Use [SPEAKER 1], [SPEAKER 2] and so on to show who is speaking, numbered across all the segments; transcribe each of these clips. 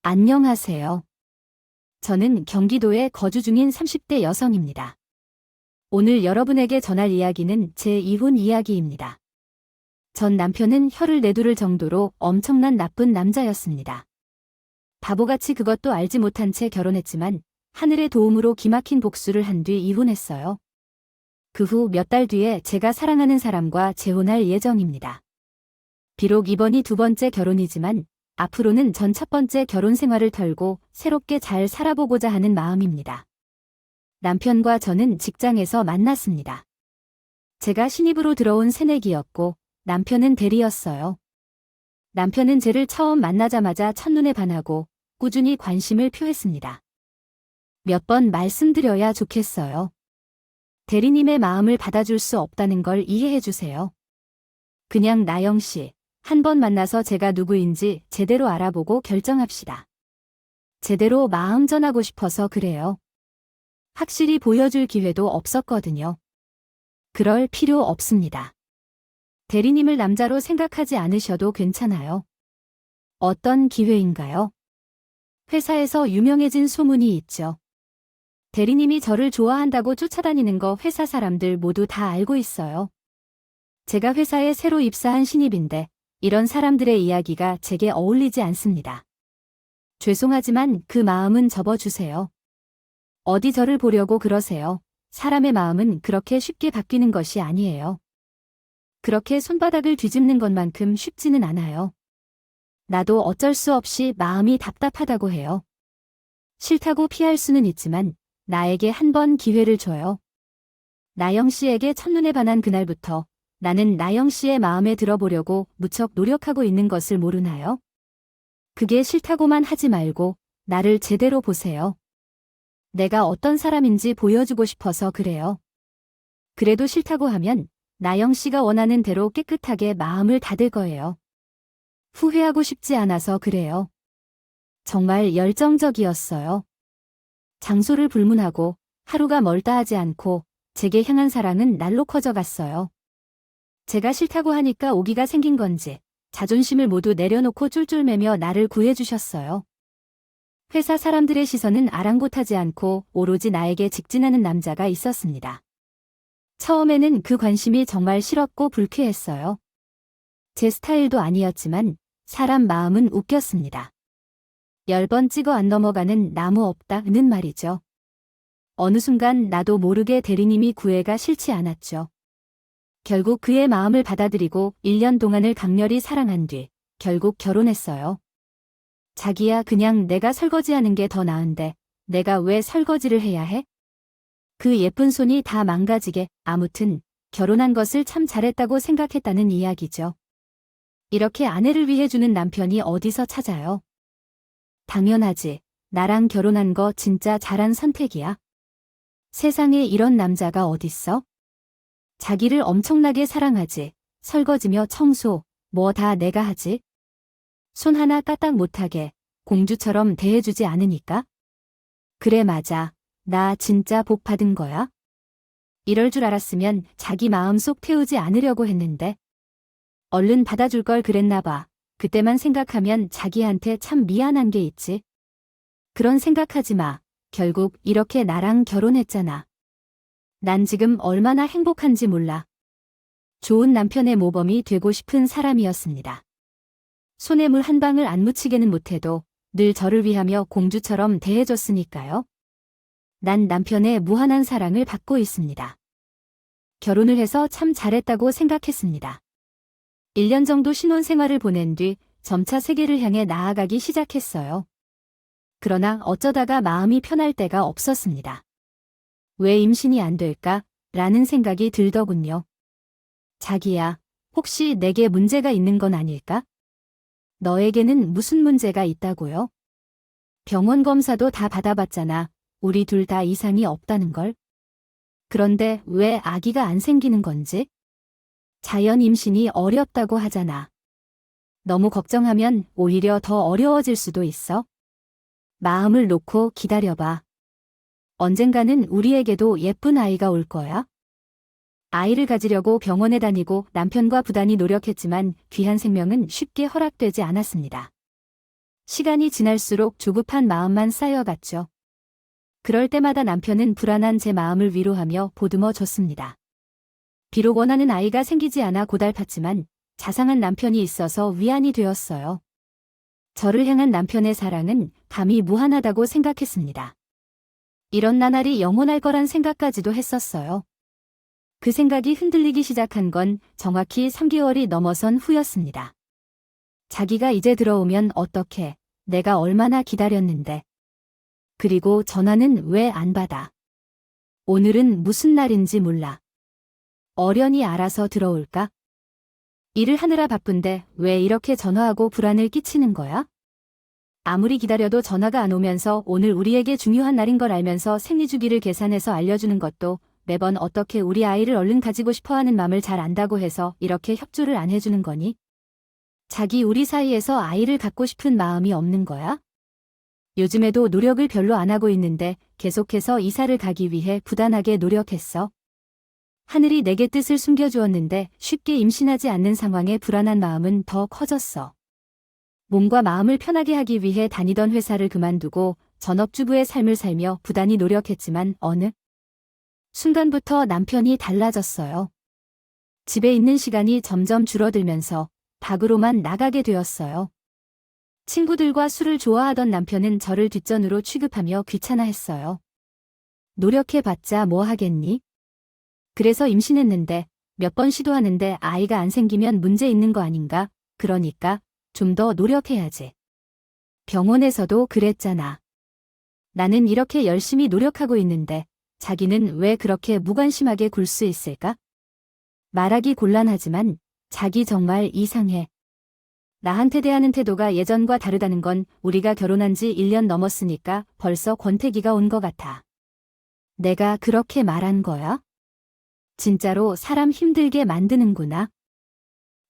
[SPEAKER 1] 안녕하세요. 저는 경기도에 거주 중인 30대 여성입니다. 오늘 여러분에게 전할 이야기는 제 이혼 이야기입니다. 전 남편은 혀를 내두를 정도로 엄청난 나쁜 남자였습니다. 바보같이 그것도 알지 못한 채 결혼했지만 하늘의 도움으로 기막힌 복수를 한 뒤 이혼했어요. 그 후 몇 달 뒤에 제가 사랑하는 사람과 재혼할 예정입니다. 비록 이번이 두 번째 결혼이지만 앞으로는 전 첫 번째 결혼 생활을 털고 새롭게 잘 살아보고자 하는 마음입니다. 남편과 저는 직장에서 만났습니다. 제가 신입으로 들어온 새내기였고 남편은 대리였어요. 남편은 저를 처음 만나자마자 첫눈에 반하고 꾸준히 관심을 표했습니다. 몇 번 말씀드려야 좋겠어요. 대리님의 마음을 받아줄 수 없다는 걸 이해해 주세요. 그냥 나영 씨. 한 번 만나서 제가 누구인지 제대로 알아보고 결정합시다. 제대로 마음 전하고 싶어서 그래요. 확실히 보여줄 기회도 없었거든요. 그럴 필요 없습니다. 대리님을 남자로 생각하지 않으셔도 괜찮아요. 어떤 기회인가요? 회사에서 유명해진 소문이 있죠. 대리님이 저를 좋아한다고 쫓아다니는 거 회사 사람들 모두 다 알고 있어요. 제가 회사에 새로 입사한 신입인데 이런 사람들의 이야기가 제게 어울리지 않습니다. 죄송하지만 그 마음은 접어주세요. 어디 저를 보려고 그러세요. 사람의 마음은 그렇게 쉽게 바뀌는 것이 아니에요. 그렇게 손바닥을 뒤집는 것만큼 쉽지는 않아요. 나도 어쩔 수 없이 마음이 답답하다고 해요. 싫다고 피할 수는 있지만 나에게 한 번 기회를 줘요. 나영 씨에게 첫눈에 반한 그날부터 나는 나영 씨의 마음에 들어보려고 무척 노력하고 있는 것을 모르나요? 그게 싫다고만 하지 말고 나를 제대로 보세요. 내가 어떤 사람인지 보여주고 싶어서 그래요. 그래도 싫다고 하면 나영 씨가 원하는 대로 깨끗하게 마음을 닫을 거예요. 후회하고 싶지 않아서 그래요. 정말 열정적이었어요. 장소를 불문하고 하루가 멀다 하지 않고 제게 향한 사랑은 날로 커져갔어요. 제가 싫다고 하니까 오기가 생긴 건지 자존심을 모두 내려놓고 쫄쫄매며 나를 구해주셨어요. 회사 사람들의 시선은 아랑곳하지 않고 오로지 나에게 직진하는 남자가 있었습니다. 처음에는 그 관심이 정말 싫었고 불쾌했어요. 제 스타일도 아니었지만 사람 마음은 웃겼습니다. 10번 찍어 안 넘어가는 나무 없다는 말이죠. 어느 순간 나도 모르게 대리님이 구애가 싫지 않았죠. 결국 그의 마음을 받아들이고 1년 동안을 강렬히 사랑한 뒤 결국 결혼했어요. 자기야, 그냥 내가 설거지하는 게 더 나은데 내가 왜 설거지를 해야 해? 그 예쁜 손이 다 망가지게. 아무튼 결혼한 것을 참 잘했다고 생각했다는 이야기죠. 이렇게 아내를 위해 주는 남편이 어디서 찾아요? 당연하지. 나랑 결혼한 거 진짜 잘한 선택이야. 세상에 이런 남자가 어딨어? 자기를 엄청나게 사랑하지. 설거지며 청소, 뭐 다 내가 하지. 손 하나 까딱 못하게 공주처럼 대해주지 않으니까? 그래, 맞아. 나 진짜 복 받은 거야. 이럴 줄 알았으면 자기 마음속 태우지 않으려고 했는데. 얼른 받아줄 걸 그랬나 봐. 그때만 생각하면 자기한테 참 미안한 게 있지. 그런 생각하지 마. 결국 이렇게 나랑 결혼했잖아. 난 지금 얼마나 행복한지 몰라. 좋은 남편의 모범이 되고 싶은 사람이었습니다. 손에 물 한 방울 안 묻히게는 못해도 늘 저를 위하며 공주처럼 대해줬으니까요. 난 남편의 무한한 사랑을 받고 있습니다. 결혼을 해서 참 잘했다고 생각했습니다. 1년 정도 신혼생활을 보낸 뒤 점차 세계를 향해 나아가기 시작했어요. 그러나 어쩌다가 마음이 편할 때가 없었습니다. 왜 임신이 안 될까? 라는 생각이 들더군요. 자기야, 혹시 내게 문제가 있는 건 아닐까? 너에게는 무슨 문제가 있다고요? 병원 검사도 다 받아봤잖아. 우리 둘 다 이상이 없다는 걸. 그런데 왜 아기가 안 생기는 건지? 자연 임신이 어렵다고 하잖아. 너무 걱정하면 오히려 더 어려워질 수도 있어. 마음을 놓고 기다려봐. 언젠가는 우리에게도 예쁜 아이가 올 거야. 아이를 가지려고 병원에 다니고 남편과 부단히 노력했지만 귀한 생명은 쉽게 허락되지 않았습니다. 시간이 지날수록 조급한 마음만 쌓여갔죠. 그럴 때마다 남편은 불안한 제 마음을 위로하며 보듬어 줬습니다. 비록 원하는 아이가 생기지 않아 고달팠지만 자상한 남편이 있어서 위안이 되었어요. 저를 향한 남편의 사랑은 감히 무한하다고 생각했습니다. 이런 나날이 영원할 거란 생각까지도 했었어요. 그 생각이 흔들리기 시작한 건 정확히 3개월이 넘어선 후였습니다. 자기가 이제 들어오면 어떡해? 내가 얼마나 기다렸는데. 그리고 전화는 왜 안 받아? 오늘은 무슨 날인지 몰라. 어련히 알아서 들어올까? 일을 하느라 바쁜데 왜 이렇게 전화하고 불안을 끼치는 거야? 아무리 기다려도 전화가 안 오면서 오늘 우리에게 중요한 날인 걸 알면서 생리주기를 계산해서 알려주는 것도 매번 어떻게 우리 아이를 얼른 가지고 싶어하는 마음을 잘 안다고 해서 이렇게 협조를 안 해주는 거니? 자기 우리 사이에서 아이를 갖고 싶은 마음이 없는 거야? 요즘에도 노력을 별로 안 하고 있는데 계속해서 이사를 가기 위해 부단하게 노력했어. 하늘이 내게 뜻을 숨겨주었는데 쉽게 임신하지 않는 상황에 불안한 마음은 더 커졌어. 몸과 마음을 편하게 하기 위해 다니던 회사를 그만두고 전업주부의 삶을 살며 부단히 노력했지만 어느 순간부터 남편이 달라졌어요. 집에 있는 시간이 점점 줄어들면서 밖으로만 나가게 되었어요. 친구들과 술을 좋아하던 남편은 저를 뒷전으로 취급하며 귀찮아했어요. 노력해봤자 뭐 하겠니? 그래서 임신했는데 몇 번 시도하는데 아이가 안 생기면 문제 있는 거 아닌가? 그러니까 좀 더 노력해야지. 병원에서도 그랬잖아. 나는 이렇게 열심히 노력하고 있는데 자기는 왜 그렇게 무관심하게 굴 수 있을까? 말하기 곤란하지만 자기 정말 이상해. 나한테 대하는 태도가 예전과 다르다는 건 우리가 결혼한 지 1년 넘었으니까 벌써 권태기가 온 것 같아. 내가 그렇게 말한 거야? 진짜로 사람 힘들게 만드는구나.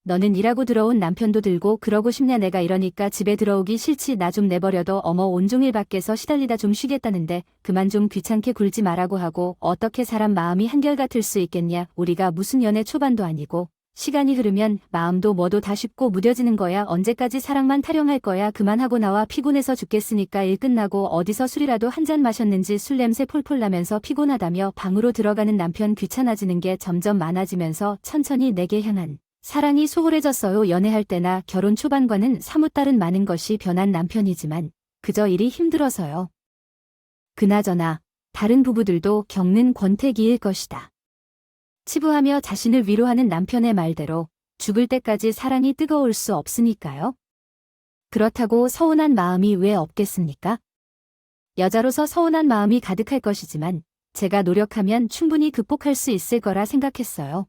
[SPEAKER 1] 너는 일하고 들어온 남편도 들고 그러고 싶냐 내가 이러니까 집에 들어오기 싫지 나 좀 내버려둬 어머 온종일 밖에서 시달리다 좀 쉬겠다는데 그만 좀 귀찮게 굴지 말라고 하고 어떻게 사람 마음이 한결같을 수 있겠냐 우리가 무슨 연애 초반도 아니고 시간이 흐르면 마음도 뭐도 다 쉽고 무뎌지는 거야 언제까지 사랑만 타령할 거야 그만하고 나와 피곤해서 죽겠으니까 일 끝나고 어디서 술이라도 한 잔 마셨는지 술 냄새 폴폴 나면서 피곤하다며 방으로 들어가는 남편 귀찮아지는 게 점점 많아지면서 천천히 내게 향한 사랑이 소홀해졌어요. 연애할 때나 결혼 초반과는 사뭇 다른 많은 것이 변한 남편이지만 그저 일이 힘들어서요. 그나저나 다른 부부들도 겪는 권태기일 것이다. 치부하며 자신을 위로하는 남편의 말대로 죽을 때까지 사랑이 뜨거울 수 없으니까요. 그렇다고 서운한 마음이 왜 없겠습니까? 여자로서 서운한 마음이 가득할 것이지만 제가 노력하면 충분히 극복할 수 있을 거라 생각했어요.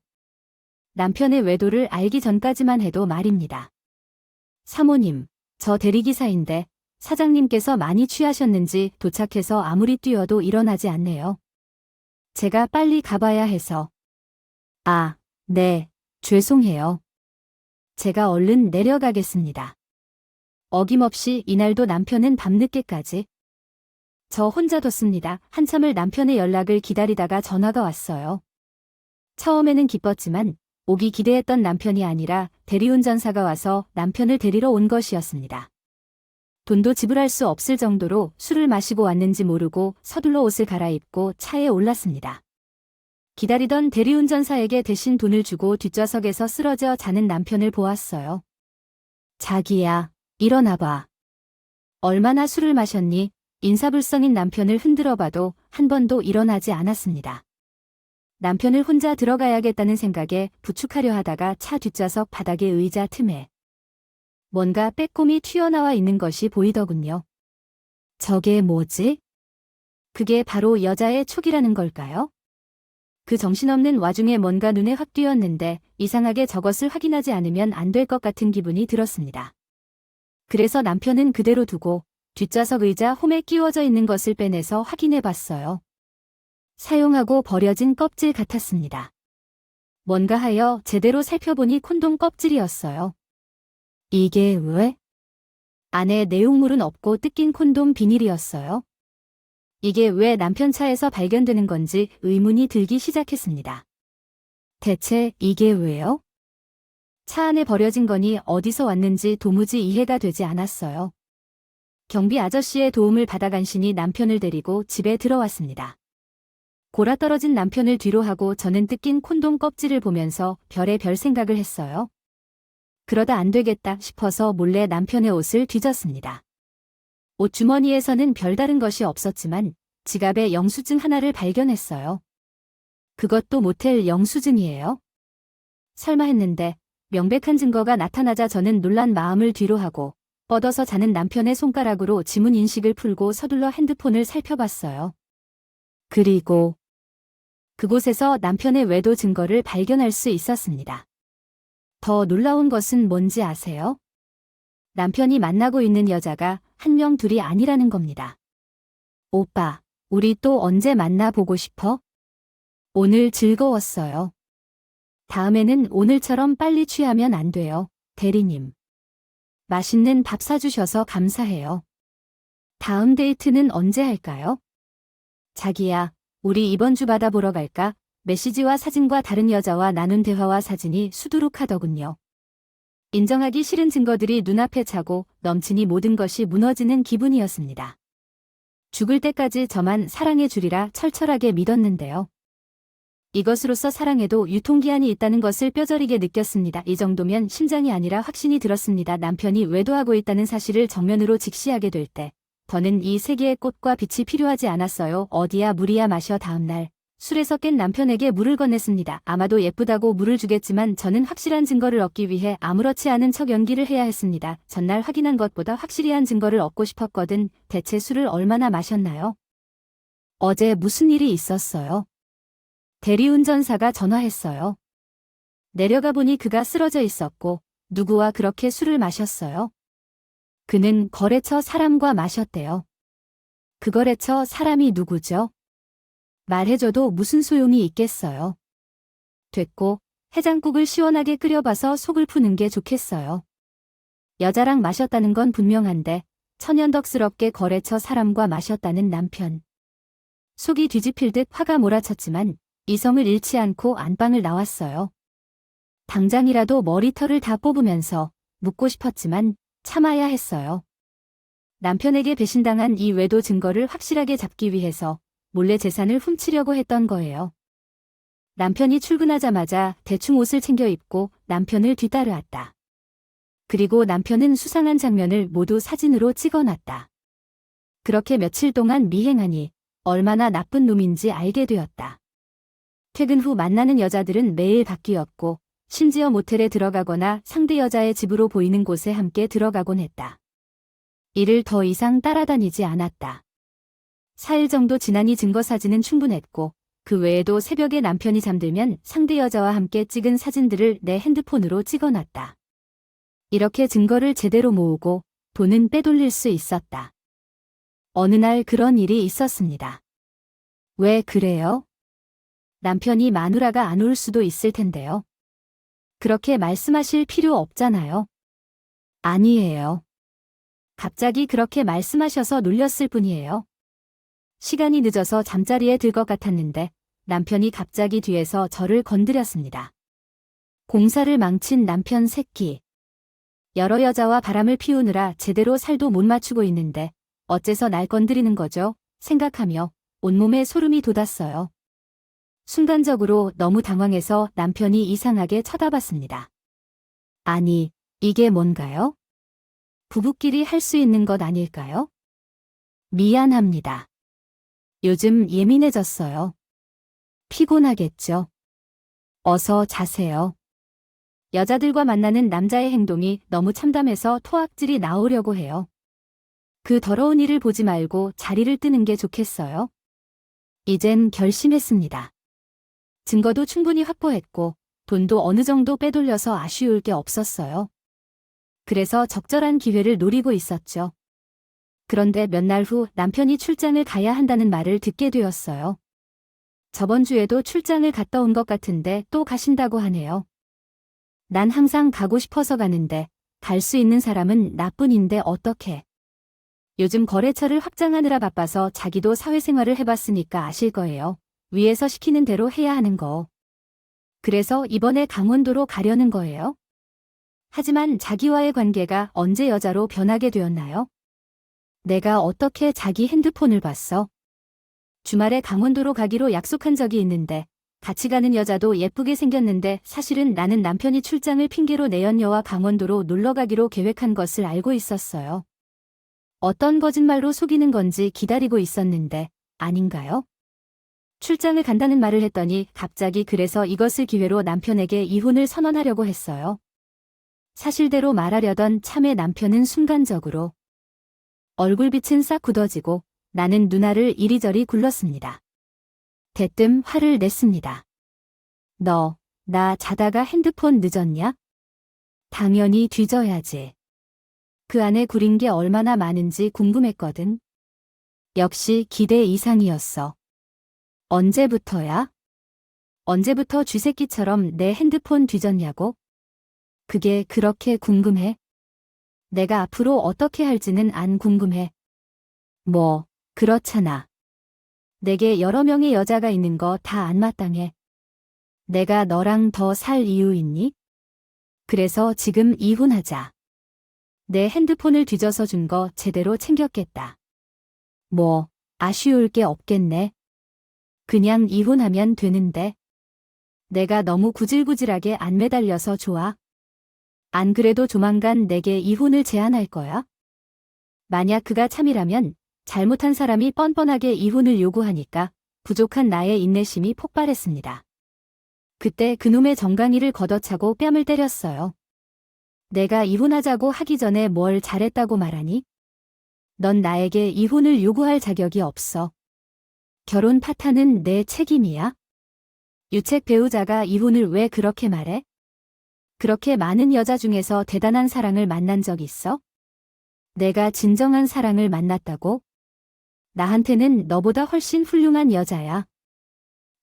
[SPEAKER 1] 남편의 외도를 알기 전까지만 해도 말입니다. 사모님, 저 대리기사인데 사장님께서 많이 취하셨는지 도착해서 아무리 뛰어도 일어나지 않네요. 제가 빨리 가봐야 해서. 아, 네, 죄송해요. 제가 얼른 내려가겠습니다. 어김없이 이날도 남편은 밤늦게까지 저 혼자 뒀습니다. 한참을 남편의 연락을 기다리다가 전화가 왔어요. 처음에는 기뻤지만 오기 기대했던 남편이 아니라 대리운전사가 와서 남편을 데리러 온 것이었습니다. 돈도 지불할 수 없을 정도로 술을 마시고 왔는지 모르고 서둘러 옷을 갈아입고 차에 올랐습니다. 기다리던 대리운전사에게 대신 돈을 주고 뒷좌석에서 쓰러져 자는 남편을 보았어요. 자기야, 일어나봐. 얼마나 술을 마셨니? 인사불성인 남편을 흔들어봐도 한 번도 일어나지 않았습니다. 남편을 혼자 들어가야겠다는 생각에 부축하려 하다가 차 뒷좌석 바닥의 의자 틈에 뭔가 빼꼼히 튀어나와 있는 것이 보이더군요. 저게 뭐지? 그게 바로 여자의 촉이라는 걸까요? 그 정신없는 와중에 뭔가 눈에 확 띄었는데 이상하게 저것을 확인하지 않으면 안 될 것 같은 기분이 들었습니다. 그래서 남편은 그대로 두고 뒷좌석 의자 홈에 끼워져 있는 것을 빼내서 확인해 봤어요. 사용하고 버려진 껍질 같았습니다. 뭔가 하여 제대로 살펴보니 콘돔 껍질이었어요. 이게 왜? 안에 내용물은 없고 뜯긴 콘돔 비닐이었어요. 이게 왜 남편 차에서 발견되는 건지 의문이 들기 시작했습니다. 대체 이게 왜요? 차 안에 버려진 거니 어디서 왔는지 도무지 이해가 되지 않았어요. 경비 아저씨의 도움을 받아 간신히 남편을 데리고 집에 들어왔습니다. 골아떨어진 남편을 뒤로 하고 저는 뜯긴 콘돔 껍질을 보면서 별의별 생각을 했어요. 그러다 안 되겠다 싶어서 몰래 남편의 옷을 뒤졌습니다. 옷 주머니에서는 별다른 것이 없었지만 지갑에 영수증 하나를 발견했어요. 그것도 모텔 영수증이에요. 설마 했는데 명백한 증거가 나타나자 저는 놀란 마음을 뒤로 하고 뻗어서 자는 남편의 손가락으로 지문 인식을 풀고 서둘러 핸드폰을 살펴봤어요. 그리고 그곳에서 남편의 외도 증거를 발견할 수 있었습니다. 더 놀라운 것은 뭔지 아세요? 남편이 만나고 있는 여자가 한 명 둘이 아니라는 겁니다. 오빠, 우리 또 언제 만나보고 싶어? 오늘 즐거웠어요. 다음에는 오늘처럼 빨리 취하면 안 돼요, 대리님. 맛있는 밥 사주셔서 감사해요. 다음 데이트는 언제 할까요? 자기야, 우리 이번 주 바다 보러 갈까? 메시지와 사진과 다른 여자와 나눈 대화와 사진이 수두룩하더군요. 인정하기 싫은 증거들이 눈앞에 차고 넘치니 모든 것이 무너지는 기분이었습니다. 죽을 때까지 저만 사랑해 주리라 철철하게 믿었는데요. 이것으로서 사랑에도 유통기한이 있다는 것을 뼈저리게 느꼈습니다. 이 정도면 심장이 아니라 확신이 들었습니다. 남편이 외도하고 있다는 사실을 정면으로 직시하게 될 때 더는 이 세계의 꽃과 빛이 필요하지 않았어요. 어디야 물이야 마셔. 다음날 술에서 깬 남편에게 물을 건넸습니다. 아마도 예쁘다고 물을 주겠지만 저는 확실한 증거를 얻기 위해 아무렇지 않은 척 연기를 해야 했습니다. 전날 확인한 것보다 확실히 한 증거를 얻고 싶었거든. 대체 술을 얼마나 마셨나요? 어제 무슨 일이 있었어요? 대리운전사가 전화했어요. 내려가 보니 그가 쓰러져 있었고 누구와 그렇게 술을 마셨어요? 그는 거래처 사람과 마셨대요. 그 거래처 사람이 누구죠? 말해줘도 무슨 소용이 있겠어요. 됐고 해장국을 시원하게 끓여봐서 속을 푸는 게 좋겠어요. 여자랑 마셨다는 건 분명한데 천연덕스럽게 거래처 사람과 마셨다는 남편. 속이 뒤집힐 듯 화가 몰아쳤지만 이성을 잃지 않고 안방을 나왔어요. 당장이라도 머리털을 다 뽑으면서 묻고 싶었지만 참아야 했어요. 남편에게 배신당한 이 외도 증거를 확실하게 잡기 위해서 몰래 재산을 훔치려고 했던 거예요. 남편이 출근하자마자 대충 옷을 챙겨 입고 남편을 뒤따르았다. 그리고 남편은 수상한 장면을 모두 사진으로 찍어놨다. 그렇게 며칠 동안 미행하니 얼마나 나쁜 놈인지 알게 되었다. 퇴근 후 만나는 여자들은 매일 바뀌었고 심지어 모텔에 들어가거나 상대 여자의 집으로 보이는 곳에 함께 들어가곤 했다. 이를 더 이상 따라다니지 않았다. 4일 정도 지나니 증거 사진은 충분했고 그 외에도 새벽에 남편이 잠들면 상대 여자와 함께 찍은 사진들을 내 핸드폰으로 찍어놨다. 이렇게 증거를 제대로 모으고 돈은 빼돌릴 수 있었다. 어느 날 그런 일이 있었습니다. 왜 그래요? 남편이 마누라가 안 올 수도 있을 텐데요. 그렇게 말씀하실 필요 없잖아요. 아니에요. 갑자기 그렇게 말씀하셔서 놀렸을 뿐이에요. 시간이 늦어서 잠자리에 들 것 같았는데 남편이 갑자기 뒤에서 저를 건드렸습니다. 공사를 망친 남편 새끼. 여러 여자와 바람을 피우느라 제대로 살도 못 맞추고 있는데 어째서 날 건드리는 거죠? 생각하며 온몸에 소름이 돋았어요. 순간적으로 너무 당황해서 남편이 이상하게 쳐다봤습니다. 아니, 이게 뭔가요? 부부끼리 할 수 있는 것 아닐까요? 미안합니다. 요즘 예민해졌어요. 피곤하겠죠? 어서 자세요. 여자들과 만나는 남자의 행동이 너무 참담해서 토악질이 나오려고 해요. 그 더러운 일을 보지 말고 자리를 뜨는 게 좋겠어요. 이젠 결심했습니다. 증거도 충분히 확보했고 돈도 어느 정도 빼돌려서 아쉬울 게 없었어요. 그래서 적절한 기회를 노리고 있었죠. 그런데 몇 날 후 남편이 출장을 가야 한다는 말을 듣게 되었어요. 저번 주에도 출장을 갔다 온 것 같은데 또 가신다고 하네요. 난 항상 가고 싶어서 가는데 갈 수 있는 사람은 나뿐인데 어떡해. 요즘 거래처를 확장하느라 바빠서 자기도 사회생활을 해봤으니까 아실 거예요. 위에서 시키는 대로 해야 하는 거. 그래서 이번에 강원도로 가려는 거예요. 하지만 자기와의 관계가 언제 여자로 변하게 되었나요? 내가 어떻게 자기 핸드폰을 봤어? 주말에 강원도로 가기로 약속한 적이 있는데 같이 가는 여자도 예쁘게 생겼는데 사실은 나는 남편이 출장을 핑계로 내연녀와 강원도로 놀러 가기로 계획한 것을 알고 있었어요. 어떤 거짓말로 속이는 건지 기다리고 있었는데 아닌가요? 출장을 간다는 말을 했더니 갑자기 그래서 이것을 기회로 남편에게 이혼을 선언하려고 했어요. 사실대로 말하려던 참의 남편은 순간적으로 얼굴빛은 싹 굳어지고 나는 누나를 이리저리 굴렀습니다. 대뜸 화를 냈습니다. 너, 나 자다가 핸드폰 늦었냐? 당연히 뒤져야지. 그 안에 구린 게 얼마나 많은지 궁금했거든. 역시 기대 이상이었어. 언제부터야? 언제부터 쥐새끼처럼 내 핸드폰 뒤졌냐고? 그게 그렇게 궁금해? 내가 앞으로 어떻게 할지는 안 궁금해. 뭐, 그렇잖아. 내게 여러 명의 여자가 있는 거 다 안 마땅해. 내가 너랑 더 살 이유 있니? 그래서 지금 이혼하자. 내 핸드폰을 뒤져서 준 거 제대로 챙겼겠다. 뭐, 아쉬울 게 없겠네. 그냥 이혼하면 되는데. 내가 너무 구질구질하게 안 매달려서 좋아. 안 그래도 조만간 내게 이혼을 제안할 거야. 만약 그가 참이라면 잘못한 사람이 뻔뻔하게 이혼을 요구하니까 부족한 나의 인내심이 폭발했습니다. 그때 그놈의 정강이를 걷어차고 뺨을 때렸어요. 내가 이혼하자고 하기 전에 뭘 잘했다고 말하니? 넌 나에게 이혼을 요구할 자격이 없어. 결혼 파탄은 내 책임이야. 유책 배우자가 이혼을 왜 그렇게 말해? 그렇게 많은 여자 중에서 대단한 사랑을 만난 적 있어? 내가 진정한 사랑을 만났다고? 나한테는 너보다 훨씬 훌륭한 여자야.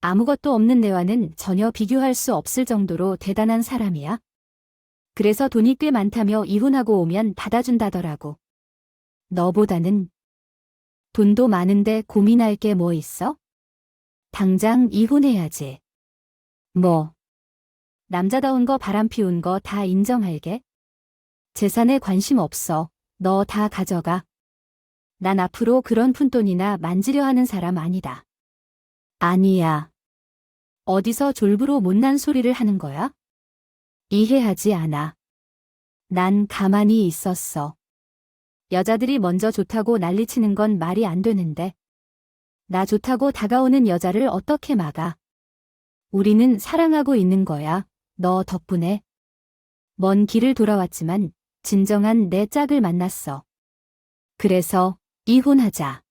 [SPEAKER 1] 아무것도 없는 내와는 전혀 비교할 수 없을 정도로 대단한 사람이야. 그래서 돈이 꽤 많다며 이혼하고 오면 받아준다더라고. 너보다는 돈도 많은데 고민할 게 뭐 있어? 당장 이혼해야지. 뭐, 남자다운 거 바람 피운 거 다 인정할게. 재산에 관심 없어. 너 다 가져가. 난 앞으로 그런 푼돈이나 만지려 하는 사람 아니다. 아니야. 어디서 졸부로 못난 소리를 하는 거야? 이해하지 않아. 난 가만히 있었어. 여자들이 먼저 좋다고 난리치는 건 말이 안 되는데. 나 좋다고 다가오는 여자를 어떻게 막아? 우리는 사랑하고 있는 거야. 너 덕분에. 먼 길을 돌아왔지만 진정한 내 짝을 만났어. 그래서 이혼하자.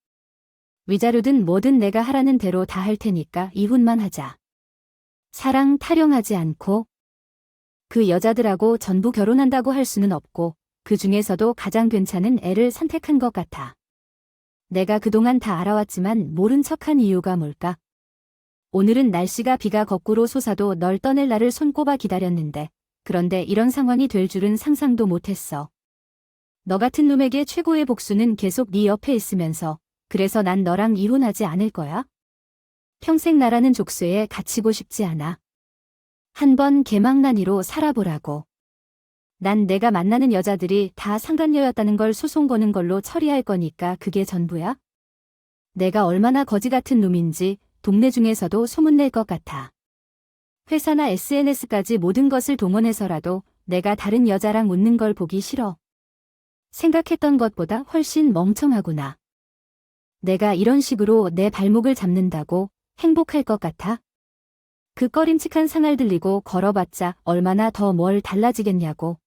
[SPEAKER 1] 위자료든 뭐든 내가 하라는 대로 다 할 테니까 이혼만 하자. 사랑 타령하지 않고 그 여자들하고 전부 결혼한다고 할 수는 없고 그 중에서도 가장 괜찮은 애를 선택한 것 같아. 내가 그동안 다 알아왔지만 모른 척한 이유가 뭘까? 오늘은 날씨가 비가 거꾸로 솟아도 널 떠낼 날을 손꼽아 기다렸는데 그런데 이런 상황이 될 줄은 상상도 못했어. 너 같은 놈에게 최고의 복수는 계속 네 옆에 있으면서 그래서 난 너랑 이혼하지 않을 거야. 평생 나라는 족쇄에 갇히고 싶지 않아. 한번 개망난이로 살아보라고. 난 내가 만나는 여자들이 다 상간녀였다는 걸 소송 거는 걸로 처리할 거니까 그게 전부야? 내가 얼마나 거지 같은 놈인지 동네 중에서도 소문낼 것 같아. 회사나 SNS까지 모든 것을 동원해서라도 내가 다른 여자랑 웃는 걸 보기 싫어. 생각했던 것보다 훨씬 멍청하구나. 내가 이런 식으로 내 발목을 잡는다고 행복할 것 같아? 그 꺼림칙한 상을 들리고 걸어봤자 얼마나 더 뭘 달라지겠냐고.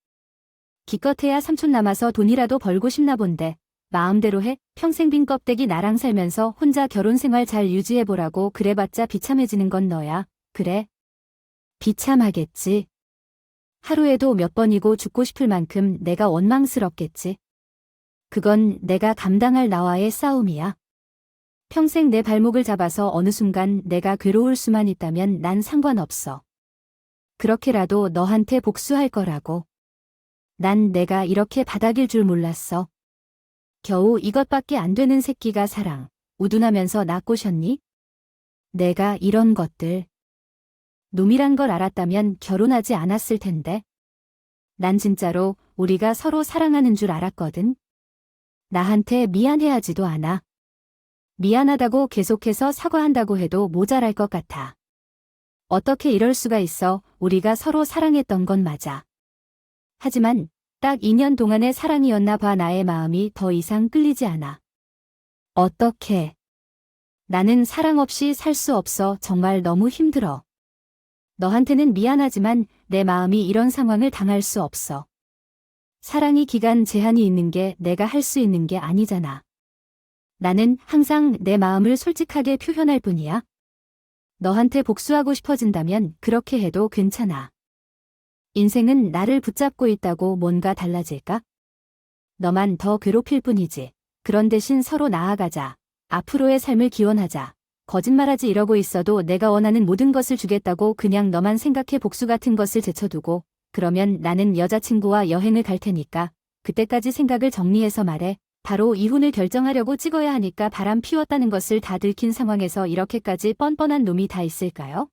[SPEAKER 1] 기껏해야 삼촌 남아서 돈이라도 벌고 싶나 본데 마음대로 해. 평생 빈 껍데기 나랑 살면서 혼자 결혼 생활 잘 유지해보라고 그래봤자 비참해지는 건 너야. 그래? 비참하겠지. 하루에도 몇 번이고 죽고 싶을 만큼 내가 원망스럽겠지. 그건 내가 감당할 나와의 싸움이야. 평생 내 발목을 잡아서 어느 순간 내가 괴로울 수만 있다면 난 상관없어. 그렇게라도 너한테 복수할 거라고. 난 내가 이렇게 바닥일 줄 몰랐어. 겨우 이것밖에 안 되는 새끼가 사랑, 우둔하면서 나 꼬셨니? 내가 이런 것들. 놈이란 걸 알았다면 결혼하지 않았을 텐데. 난 진짜로 우리가 서로 사랑하는 줄 알았거든. 나한테 미안해하지도 않아. 미안하다고 계속해서 사과한다고 해도 모자랄 것 같아. 어떻게 이럴 수가 있어? 우리가 서로 사랑했던 건 맞아. 하지만 딱 2년 동안의 사랑이었나 봐. 나의 마음이 더 이상 끌리지 않아. 어떻게? 나는 사랑 없이 살 수 없어. 정말 너무 힘들어. 너한테는 미안하지만 내 마음이 이런 상황을 당할 수 없어. 사랑이 기간 제한이 있는 게 내가 할 수 있는 게 아니잖아. 나는 항상 내 마음을 솔직하게 표현할 뿐이야. 너한테 복수하고 싶어진다면 그렇게 해도 괜찮아. 인생은 나를 붙잡고 있다고 뭔가 달라질까? 너만 더 괴롭힐 뿐이지. 그런 대신 서로 나아가자. 앞으로의 삶을 기원하자. 거짓말하지 이러고 있어도 내가 원하는 모든 것을 주겠다고 그냥 너만 생각해. 복수 같은 것을 제쳐두고 그러면 나는 여자친구와 여행을 갈 테니까 그때까지 생각을 정리해서 말해. 바로 이혼을 결정하려고 찍어야 하니까 바람 피웠다는 것을 다 들킨 상황에서 이렇게까지 뻔뻔한 놈이 다 있을까요?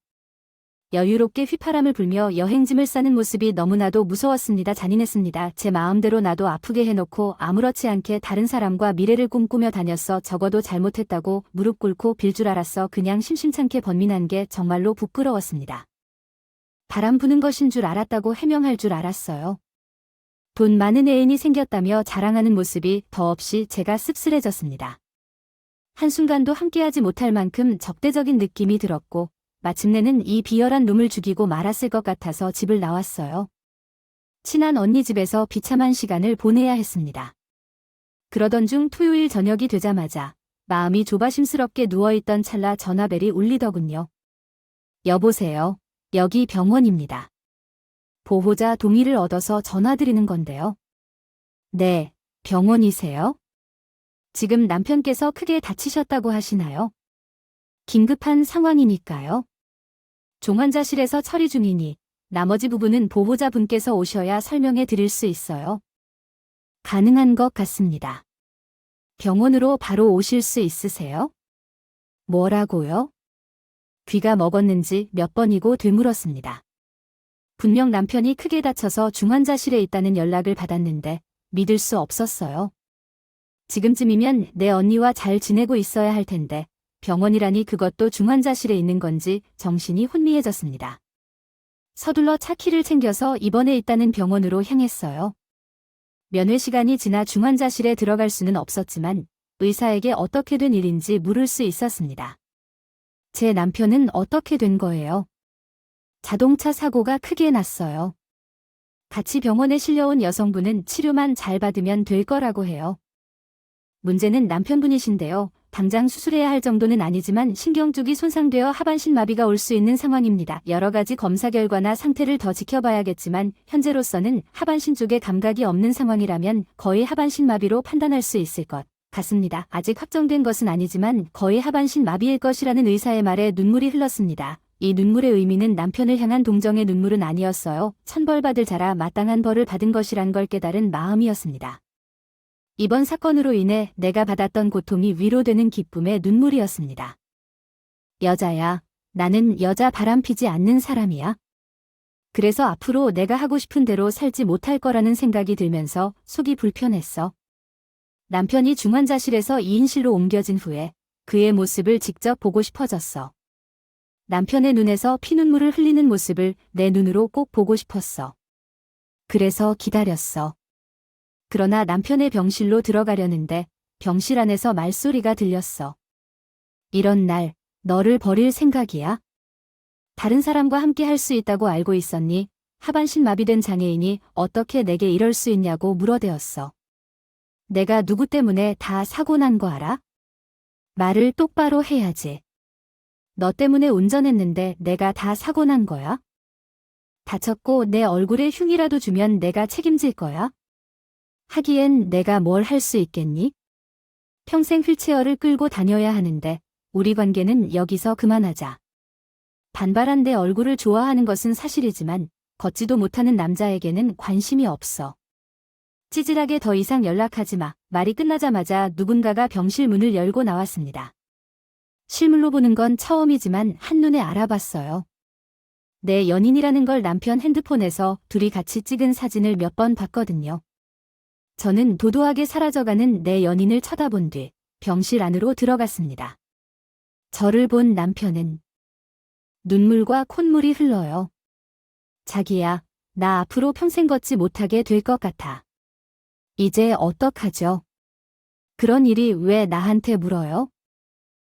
[SPEAKER 1] 여유롭게 휘파람을 불며 여행짐을 싸는 모습이 너무나도 무서웠습니다. 잔인했습니다. 제 마음대로 나도 아프게 해놓고 아무렇지 않게 다른 사람과 미래를 꿈꾸며 다녔어. 적어도 잘못했다고 무릎 꿇고 빌 줄 알았어. 그냥 심심찮게 번민한 게 정말로 부끄러웠습니다. 바람 부는 것인 줄 알았다고 해명할 줄 알았어요. 돈 많은 애인이 생겼다며 자랑하는 모습이 더없이 제가 씁쓸해졌습니다. 한순간도 함께하지 못할 만큼 적대적인 느낌이 들었고 마침내는 이 비열한 놈을 죽이고 말았을 것 같아서 집을 나왔어요. 친한 언니 집에서 비참한 시간을 보내야 했습니다. 그러던 중 토요일 저녁이 되자마자 마음이 조바심스럽게 누워있던 찰나 전화벨이 울리더군요. 여보세요. 여기 병원입니다. 보호자 동의를 얻어서 전화드리는 건데요. 네, 병원이세요? 지금 남편께서 크게 다치셨다고 하시나요? 긴급한 상황이니까요. 종환자실에서 처리 중이니 나머지 부분은 보호자분께서 오셔야 설명해 드릴 수 있어요. 가능한 것 같습니다. 병원으로 바로 오실 수 있으세요? 뭐라고요? 귀가 먹었는지 몇 번이고 되물었습니다. 분명 남편이 크게 다쳐서 중환자실에 있다는 연락을 받았는데 믿을 수 없었어요. 지금쯤이면 내 언니와 잘 지내고 있어야 할 텐데 병원이라니 그것도 중환자실에 있는 건지 정신이 혼미해졌습니다. 서둘러 차 키를 챙겨서 입원해 있다는 병원으로 향했어요. 면회 시간이 지나 중환자실에 들어갈 수는 없었지만 의사에게 어떻게 된 일인지 물을 수 있었습니다. 제 남편은 어떻게 된 거예요? 자동차 사고가 크게 났어요. 같이 병원에 실려온 여성분은 치료만 잘 받으면 될 거라고 해요. 문제는 남편분이신데요. 당장 수술해야 할 정도는 아니지만 신경쪽이 손상되어 하반신 마비가 올 수 있는 상황입니다. 여러 가지 검사 결과나 상태를 더 지켜봐야겠지만 현재로서는 하반신 쪽에 감각이 없는 상황이라면 거의 하반신 마비로 판단할 수 있을 것 같습니다. 아직 확정된 것은 아니지만 거의 하반신 마비일 것이라는 의사의 말에 눈물이 흘렀습니다. 이 눈물의 의미는 남편을 향한 동정의 눈물은 아니었어요. 천벌받을 자라 마땅한 벌을 받은 것이란 걸 깨달은 마음이었습니다. 이번 사건으로 인해 내가 받았던 고통이 위로되는 기쁨의 눈물이었습니다. 여자야, 나는 여자 바람피지 않는 사람이야. 그래서 앞으로 내가 하고 싶은 대로 살지 못할 거라는 생각이 들면서 속이 불편했어. 남편이 중환자실에서 2인실로 옮겨진 후에 그의 모습을 직접 보고 싶어졌어. 남편의 눈에서 피눈물을 흘리는 모습을 내 눈으로 꼭 보고 싶었어. 그래서 기다렸어. 그러나 남편의 병실로 들어가려는데 병실 안에서 말소리가 들렸어. 이런 날 너를 버릴 생각이야? 다른 사람과 함께 할 수 있다고 알고 있었니? 하반신 마비된 장애인이 어떻게 내게 이럴 수 있냐고 물어대었어. 내가 누구 때문에 다 사고 난 거 알아? 말을 똑바로 해야지. 너 때문에 운전했는데 내가 다 사고 난 거야? 다쳤고 내 얼굴에 흉이라도 주면 내가 책임질 거야? 하기엔 내가 뭘 할 수 있겠니? 평생 휠체어를 끌고 다녀야 하는데 우리 관계는 여기서 그만하자. 반발한 내 얼굴을 좋아하는 것은 사실이지만 걷지도 못하는 남자에게는 관심이 없어. 찌질하게 더 이상 연락하지 마. 말이 끝나자마자 누군가가 병실 문을 열고 나왔습니다. 실물로 보는 건 처음이지만 한눈에 알아봤어요. 내 연인이라는 걸 남편 핸드폰에서 둘이 같이 찍은 사진을 몇 번 봤거든요. 저는 도도하게 사라져가는 내 연인을 쳐다본 뒤 병실 안으로 들어갔습니다. 저를 본 남편은 눈물과 콧물이 흘러요. 자기야, 나 앞으로 평생 걷지 못하게 될 것 같아. 이제 어떡하죠? 그런 일이 왜 나한테 물어요?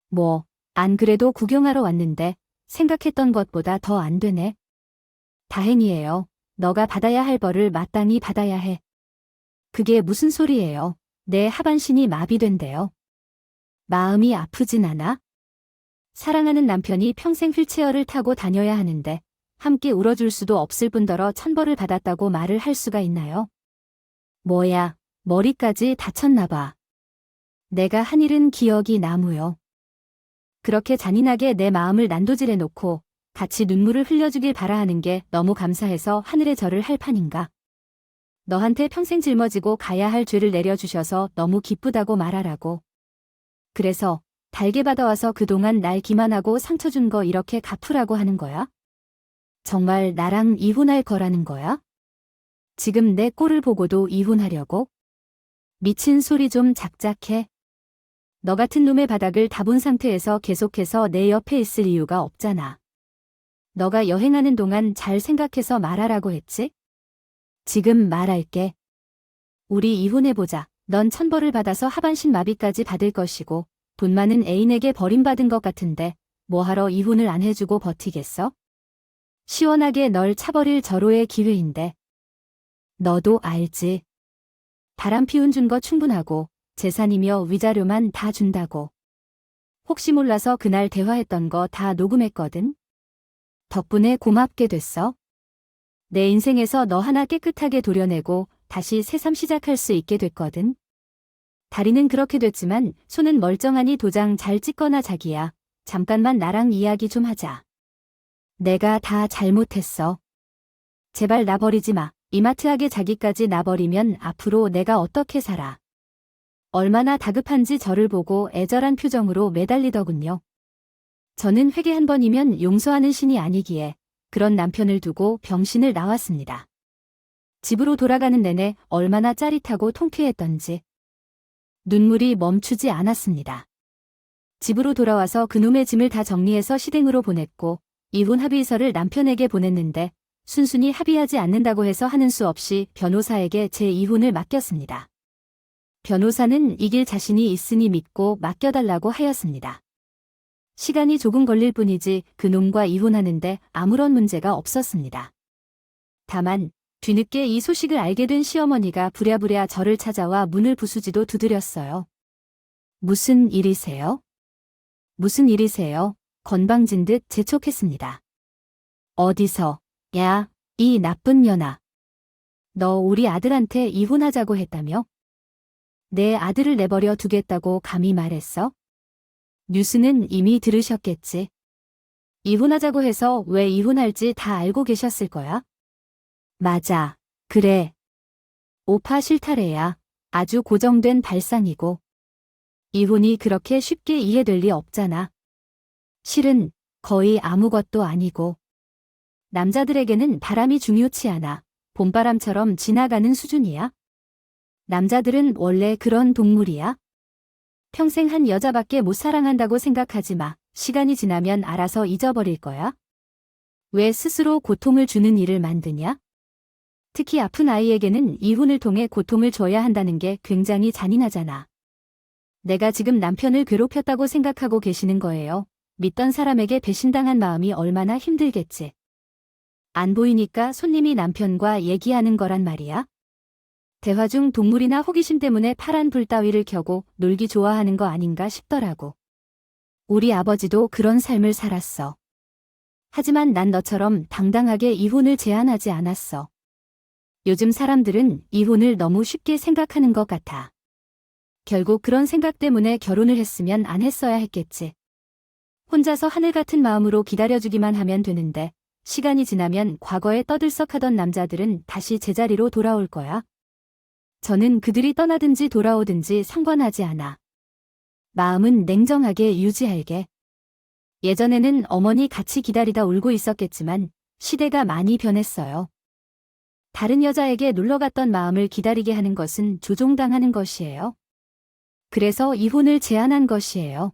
[SPEAKER 1] 뭐, 안 그래도 구경하러 왔는데 생각했던 것보다 더 안 되네. 다행이에요. 너가 받아야 할 벌을 마땅히 받아야 해. 그게 무슨 소리예요? 내 하반신이 마비된대요. 마음이 아프진 않아? 사랑하는 남편이 평생 휠체어를 타고 다녀야 하는데 함께 울어줄 수도 없을 뿐더러 천벌을 받았다고 말을 할 수가 있나요? 뭐야, 머리까지 다쳤나 봐. 내가 한 일은 기억이 나무요. 그렇게 잔인하게 내 마음을 난도질해놓고 같이 눈물을 흘려주길 바라하는 게 너무 감사해서 하늘에 절을 할 판인가. 너한테 평생 짊어지고 가야 할 죄를 내려주셔서 너무 기쁘다고 말하라고. 그래서 달게 받아와서 그동안 날 기만하고 상처 준 거 이렇게 갚으라고 하는 거야? 정말 나랑 이혼할 거라는 거야? 지금 내 꼴을 보고도 이혼하려고? 미친 소리 좀 작작해. 너 같은 놈의 바닥을 다 본 상태에서 계속해서 내 옆에 있을 이유가 없잖아. 너가 여행하는 동안 잘 생각해서 말하라고 했지? 지금 말할게. 우리 이혼해보자. 넌 천벌을 받아서 하반신 마비까지 받을 것이고 돈 많은 애인에게 버림받은 것 같은데 뭐하러 이혼을 안 해주고 버티겠어? 시원하게 널 차버릴 절호의 기회인데. 너도 알지. 바람 피운 준 거 충분하고 재산이며 위자료만 다 준다고. 혹시 몰라서 그날 대화했던 거 다 녹음했거든. 덕분에 고맙게 됐어. 내 인생에서 너 하나 깨끗하게 도려내고 다시 새삼 시작할 수 있게 됐거든. 다리는 그렇게 됐지만 손은 멀쩡하니 도장 잘 찍거나 자기야. 잠깐만 나랑 이야기 좀 하자. 내가 다 잘못했어. 제발 나 버리지 마. 이마트하게 자기까지 나 버리면 앞으로 내가 어떻게 살아. 얼마나 다급한지 저를 보고 애절한 표정으로 매달리더군요. 저는 회개 한 번이면 용서하는 신이 아니기에 그런 남편을 두고 병신을 나왔습니다. 집으로 돌아가는 내내 얼마나 짜릿하고 통쾌했던지. 눈물이 멈추지 않았습니다. 집으로 돌아와서 그놈의 짐을 다 정리해서 시댁으로 보냈고 이혼 합의서를 남편에게 보냈는데 순순히 합의하지 않는다고 해서 하는 수 없이 변호사에게 제 이혼을 맡겼습니다. 변호사는 이길 자신이 있으니 믿고 맡겨달라고 하였습니다. 시간이 조금 걸릴 뿐이지 그놈과 이혼하는데 아무런 문제가 없었습니다. 다만 뒤늦게 이 소식을 알게 된 시어머니가 부랴부랴 저를 찾아와 문을 부수지도 두드렸어요. 무슨 일이세요? 무슨 일이세요? 건방진 듯 재촉했습니다. 어디서? 야, 이 나쁜 년아. 너 우리 아들한테 이혼하자고 했다며? 내 아들을 내버려 두겠다고 감히 말했어? 뉴스는 이미 들으셨겠지. 이혼하자고 해서 왜 이혼할지 다 알고 계셨을 거야? 맞아. 그래. 오파 실타래야. 아주 고정된 발상이고. 이혼이 그렇게 쉽게 이해될 리 없잖아. 실은 거의 아무것도 아니고. 남자들에게는 바람이 중요치 않아. 봄바람처럼 지나가는 수준이야. 남자들은 원래 그런 동물이야. 평생 한 여자밖에 못 사랑한다고 생각하지 마. 시간이 지나면 알아서 잊어버릴 거야. 왜 스스로 고통을 주는 일을 만드냐? 특히 아픈 아이에게는 이혼을 통해 고통을 줘야 한다는 게 굉장히 잔인하잖아. 내가 지금 남편을 괴롭혔다고 생각하고 계시는 거예요. 믿던 사람에게 배신당한 마음이 얼마나 힘들겠지. 안 보이니까 손님이 남편과 얘기하는 거란 말이야. 대화 중 동물이나 호기심 때문에 파란 불 따위를 켜고 놀기 좋아하는 거 아닌가 싶더라고. 우리 아버지도 그런 삶을 살았어. 하지만 난 너처럼 당당하게 이혼을 제안하지 않았어. 요즘 사람들은 이혼을 너무 쉽게 생각하는 것 같아. 결국 그런 생각 때문에 결혼을 했으면 안 했어야 했겠지. 혼자서 하늘 같은 마음으로 기다려주기만 하면 되는데 시간이 지나면 과거에 떠들썩하던 남자들은 다시 제자리로 돌아올 거야. 저는 그들이 떠나든지 돌아오든지 상관하지 않아. 마음은 냉정하게 유지할게. 예전에는 어머니 같이 기다리다 울고 있었겠지만 시대가 많이 변했어요. 다른 여자에게 놀러갔던 마음을 기다리게 하는 것은 조종당하는 것이에요. 그래서 이혼을 제안한 것이에요.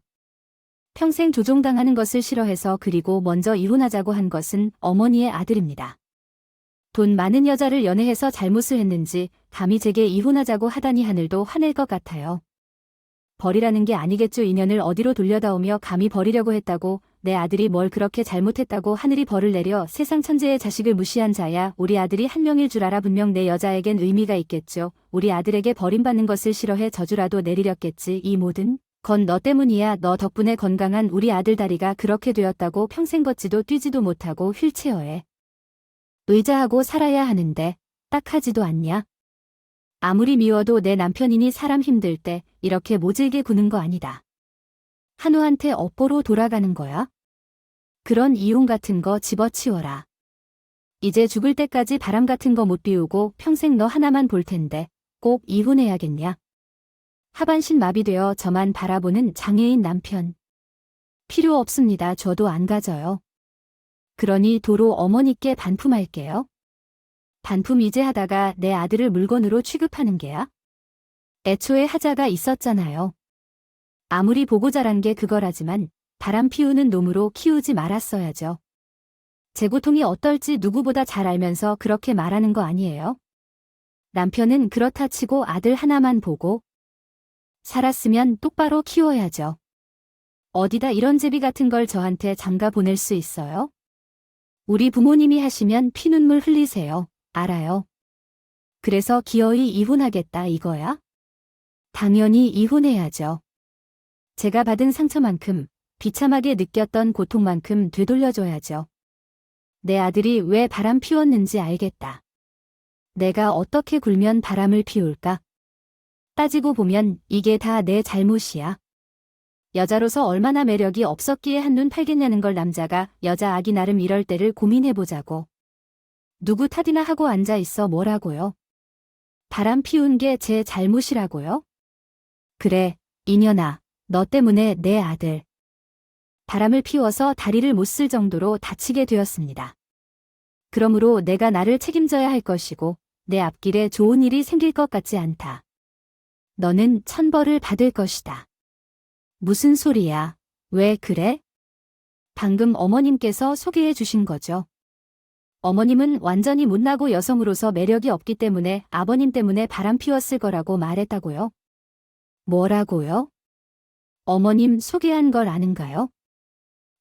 [SPEAKER 1] 평생 조종당하는 것을 싫어해서 그리고 먼저 이혼하자고 한 것은 어머니의 아들입니다. 돈 많은 여자를 연애해서 잘못을 했는지 감히 제게 이혼하자고 하다니 하늘도 화낼 것 같아요. 벌이라는 게 아니겠죠. 인연을 어디로 돌려다오며 감히 버리려고 했다고 내 아들이 뭘 그렇게 잘못했다고 하늘이 벌을 내려 세상 천재의 자식을 무시한 자야. 우리 아들이 한 명일 줄 알아. 분명 내 여자에겐 의미가 있겠죠. 우리 아들에게 버림받는 것을 싫어해 저주라도 내리렸겠지. 이 모든 건 너 때문이야. 너 덕분에 건강한 우리 아들 다리가 그렇게 되었다고 평생 걷지도 뛰지도 못하고 휠체어에 의자하고 살아야 하는데 딱하지도 않냐? 아무리 미워도 내 남편이니 사람 힘들 때 이렇게 모질게 구는 거 아니다. 한우한테 업보로 돌아가는 거야? 그런 이혼 같은 거 집어치워라. 이제 죽을 때까지 바람 같은 거 못 피우고 평생 너 하나만 볼 텐데 꼭 이혼해야겠냐? 하반신 마비되어 저만 바라보는 장애인 남편. 필요 없습니다. 저도 안 가져요. 그러니 도로 어머니께 반품할게요. 반품 이제 하다가 내 아들을 물건으로 취급하는 게야? 애초에 하자가 있었잖아요. 아무리 보고 자란 게 그거라지만 바람 피우는 놈으로 키우지 말았어야죠. 제 고통이 어떨지 누구보다 잘 알면서 그렇게 말하는 거 아니에요? 남편은 그렇다 치고 아들 하나만 보고 살았으면 똑바로 키워야죠. 어디다 이런 제비 같은 걸 저한테 장가 보낼 수 있어요? 우리 부모님이 하시면 피눈물 흘리세요. 알아요. 그래서 기어이 이혼하겠다 이거야? 당연히 이혼해야죠. 제가 받은 상처만큼 비참하게 느꼈던 고통만큼 되돌려줘야죠. 내 아들이 왜 바람 피웠는지 알겠다. 내가 어떻게 굴면 바람을 피울까? 따지고 보면 이게 다 내 잘못이야. 여자로서 얼마나 매력이 없었기에 한눈 팔겠냐는 걸 남자가 여자 아기 나름 이럴 때를 고민해보자고. 누구 탓이나 하고 앉아있어 뭐라고요? 바람 피운 게 제 잘못이라고요? 그래, 이년아, 너 때문에 내 아들. 바람을 피워서 다리를 못 쓸 정도로 다치게 되었습니다. 그러므로 내가 나를 책임져야 할 것이고 내 앞길에 좋은 일이 생길 것 같지 않다. 너는 천벌을 받을 것이다. 무슨 소리야? 왜 그래? 방금 어머님께서 소개해 주신 거죠. 어머님은 완전히 못나고 여성으로서 매력이 없기 때문에 아버님 때문에 바람 피웠을 거라고 말했다고요? 뭐라고요? 어머님 소개한 걸 아는가요?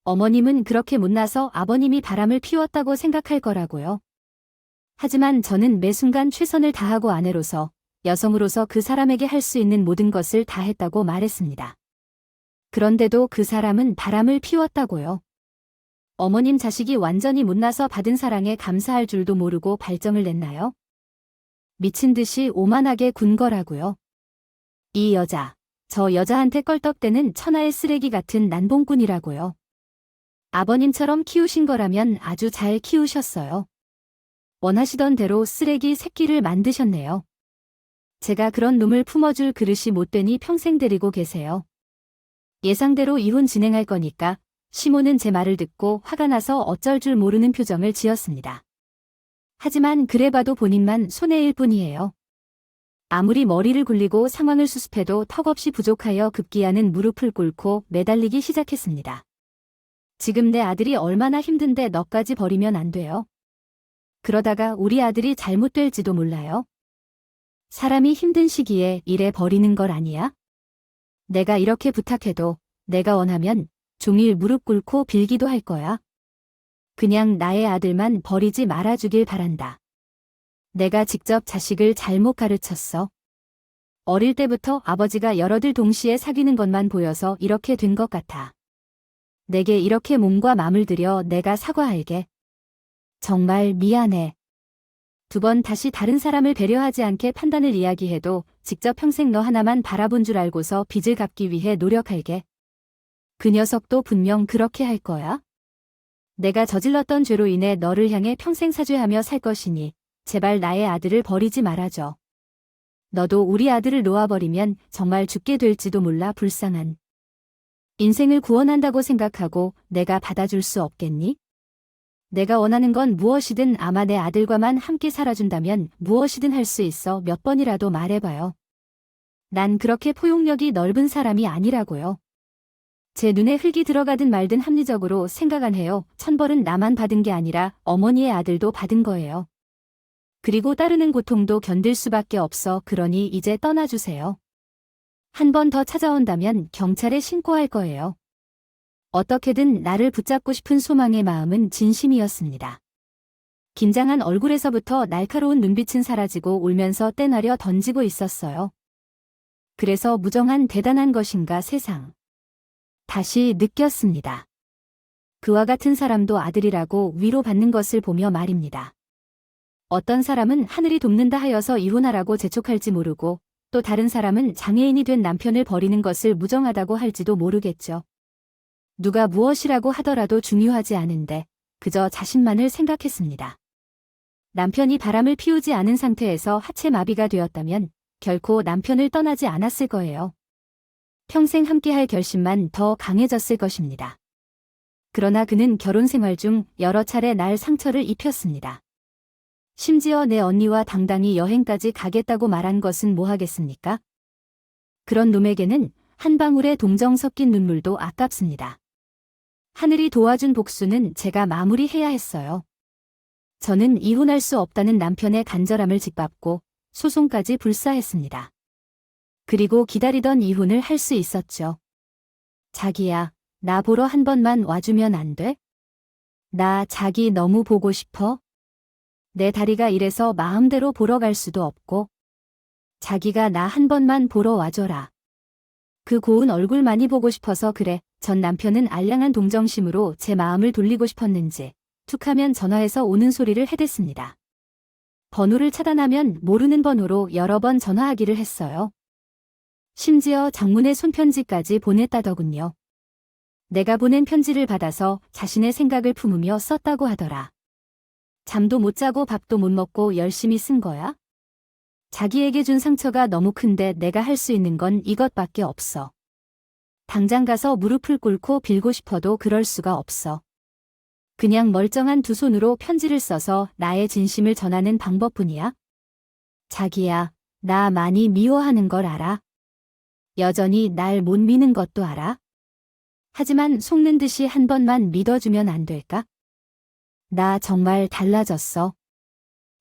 [SPEAKER 1] 어머님은 그렇게 못나서 아버님이 바람을 피웠다고 생각할 거라고요. 하지만 저는 매 순간 최선을 다하고 아내로서 여성으로서 그 사람에게 할 수 있는 모든 것을 다 했다고 말했습니다. 그런데도 그 사람은 바람을 피웠다고요. 어머님 자식이 완전히 못나서 받은 사랑에 감사할 줄도 모르고 발정을 냈나요? 미친 듯이 오만하게 군 거라고요. 이 여자, 저 여자한테 껄떡대는 천하의 쓰레기 같은 난봉꾼이라고요. 아버님처럼 키우신 거라면 아주 잘 키우셨어요. 원하시던 대로 쓰레기 새끼를 만드셨네요. 제가 그런 놈을 품어줄 그릇이 못 되니 평생 데리고 계세요. 예상대로 이혼 진행할 거니까 시모는 제 말을 듣고 화가 나서 어쩔 줄 모르는 표정을 지었습니다. 하지만 그래봐도 본인만 손해일 뿐이에요. 아무리 머리를 굴리고 상황을 수습해도 턱없이 부족하여 급기야는 무릎을 꿇고 매달리기 시작했습니다. 지금 내 아들이 얼마나 힘든데 너까지 버리면 안 돼요. 그러다가 우리 아들이 잘못될지도 몰라요. 사람이 힘든 시기에 이래 버리는 걸 아니야? 내가 이렇게 부탁해도 내가 원하면 종일 무릎 꿇고 빌기도 할 거야. 그냥 나의 아들만 버리지 말아주길 바란다. 내가 직접 자식을 잘못 가르쳤어. 어릴 때부터 아버지가 여러들 동시에 사귀는 것만 보여서 이렇게 된 것 같아. 내게 이렇게 몸과 마음을 들여 내가 사과할게. 정말 미안해. 두 번 다시 다른 사람을 배려하지 않게 판단을 이야기해도 직접 평생 너 하나만 바라본 줄 알고서 빚을 갚기 위해 노력할게. 그 녀석도 분명 그렇게 할 거야. 내가 저질렀던 죄로 인해 너를 향해 평생 사죄하며 살 것이니 제발 나의 아들을 버리지 말아줘. 너도 우리 아들을 놓아버리면 정말 죽게 될지도 몰라. 불쌍한 인생을 구원한다고 생각하고 내가 받아줄 수 없겠니? 내가 원하는 건 무엇이든 아마 내 아들과만 함께 살아준다면 무엇이든 할 수 있어. 몇 번이라도 말해봐요. 난 그렇게 포용력이 넓은 사람이 아니라고요. 제 눈에 흙이 들어가든 말든 합리적으로 생각 안 해요. 천벌은 나만 받은 게 아니라 어머니의 아들도 받은 거예요. 그리고 따르는 고통도 견딜 수밖에 없어. 그러니 이제 떠나주세요. 한 번 더 찾아온다면 경찰에 신고할 거예요. 어떻게든 나를 붙잡고 싶은 소망의 마음은 진심이었습니다. 긴장한 얼굴에서부터 날카로운 눈빛은 사라지고 울면서 떼나려 던지고 있었어요. 그래서 무정한 대단한 것인가 세상. 다시 느꼈습니다. 그와 같은 사람도 아들이라고 위로받는 것을 보며 말입니다. 어떤 사람은 하늘이 돕는다 하여서 이혼하라고 재촉할지 모르고 또 다른 사람은 장애인이 된 남편을 버리는 것을 무정하다고 할지도 모르겠죠. 누가 무엇이라고 하더라도 중요하지 않은데 그저 자신만을 생각했습니다. 남편이 바람을 피우지 않은 상태에서 하체 마비가 되었다면 결코 남편을 떠나지 않았을 거예요. 평생 함께할 결심만 더 강해졌을 것입니다. 그러나 그는 결혼 생활 중 여러 차례 날 상처를 입혔습니다. 심지어 내 언니와 당당히 여행까지 가겠다고 말한 것은 뭐 하겠습니까? 그런 놈에게는 한 방울의 동정 섞인 눈물도 아깝습니다. 하늘이 도와준 복수는 제가 마무리해야 했어요. 저는 이혼할 수 없다는 남편의 간절함을 짓밟고 소송까지 불사했습니다. 그리고 기다리던 이혼을 할 수 있었죠. 자기야, 나 보러 한 번만 와주면 안 돼? 나 자기 너무 보고 싶어. 내 다리가 이래서 마음대로 보러 갈 수도 없고. 자기가 나 한 번만 보러 와줘라. 그 고운 얼굴만이 보고 싶어서 그래. 전 남편은 알량한 동정심으로 제 마음을 돌리고 싶었는지 툭하면 전화해서 오는 소리를 해댔습니다. 번호를 차단하면 모르는 번호로 여러 번 전화하기를 했어요. 심지어 장문의 손편지까지 보냈다더군요. 내가 보낸 편지를 받아서 자신의 생각을 품으며 썼다고 하더라. 잠도 못 자고 밥도 못 먹고 열심히 쓴 거야? 자기에게 준 상처가 너무 큰데 내가 할 수 있는 건 이것밖에 없어. 당장 가서 무릎을 꿇고 빌고 싶어도 그럴 수가 없어. 그냥 멀쩡한 두 손으로 편지를 써서 나의 진심을 전하는 방법뿐이야. 자기야, 나 많이 미워하는 걸 알아? 여전히 날 못 미는 것도 알아? 하지만 속는 듯이 한 번만 믿어주면 안 될까? 나 정말 달라졌어.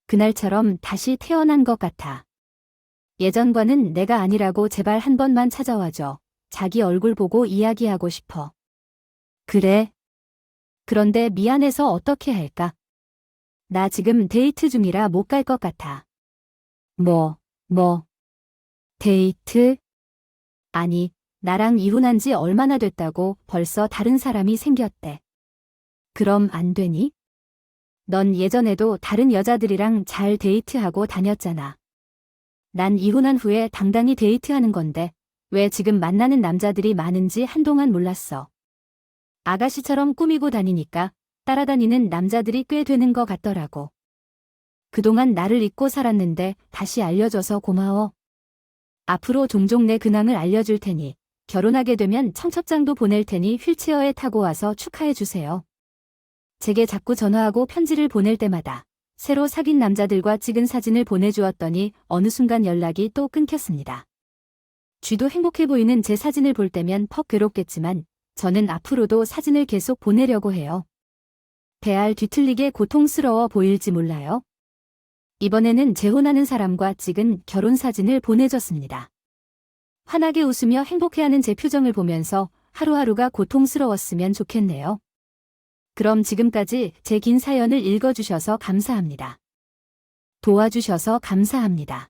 [SPEAKER 1] 그날처럼 다시 태어난 것 같아. 예전과는 내가 아니라고 제발 한 번만 찾아와줘. 자기 얼굴 보고 이야기하고 싶어. 그래. 그런데 미안해서 어떻게 할까? 나 지금 데이트 중이라 못 갈 것 같아. 뭐, 데이트? 아니, 나랑 이혼한 지 얼마나 됐다고 벌써 다른 사람이 생겼대. 그럼 안 되니? 넌 예전에도 다른 여자들이랑 잘 데이트하고 다녔잖아. 난 이혼한 후에 당당히 데이트하는 건데 왜 지금 만나는 남자들이 많은지 한동안 몰랐어. 아가씨처럼 꾸미고 다니니까 따라다니는 남자들이 꽤 되는 것 같더라고. 그동안 나를 잊고 살았는데 다시 알려줘서 고마워. 앞으로 종종 내 근황을 알려줄 테니 결혼하게 되면 청첩장도 보낼 테니 휠체어에 타고 와서 축하해주세요. 제게 자꾸 전화하고 편지를 보낼 때마다 새로 사귄 남자들과 찍은 사진을 보내주었더니 어느 순간 연락이 또 끊겼습니다. 쥐도 행복해 보이는 제 사진을 볼 때면 퍽 괴롭겠지만 저는 앞으로도 사진을 계속 보내려고 해요. 배알 뒤틀리게 고통스러워 보일지 몰라요. 이번에는 재혼하는 사람과 찍은 결혼 사진을 보내줬습니다. 환하게 웃으며 행복해하는 제 표정을 보면서 하루하루가 고통스러웠으면 좋겠네요. 그럼 지금까지 제 긴 사연을 읽어주셔서 감사합니다. 도와주셔서 감사합니다.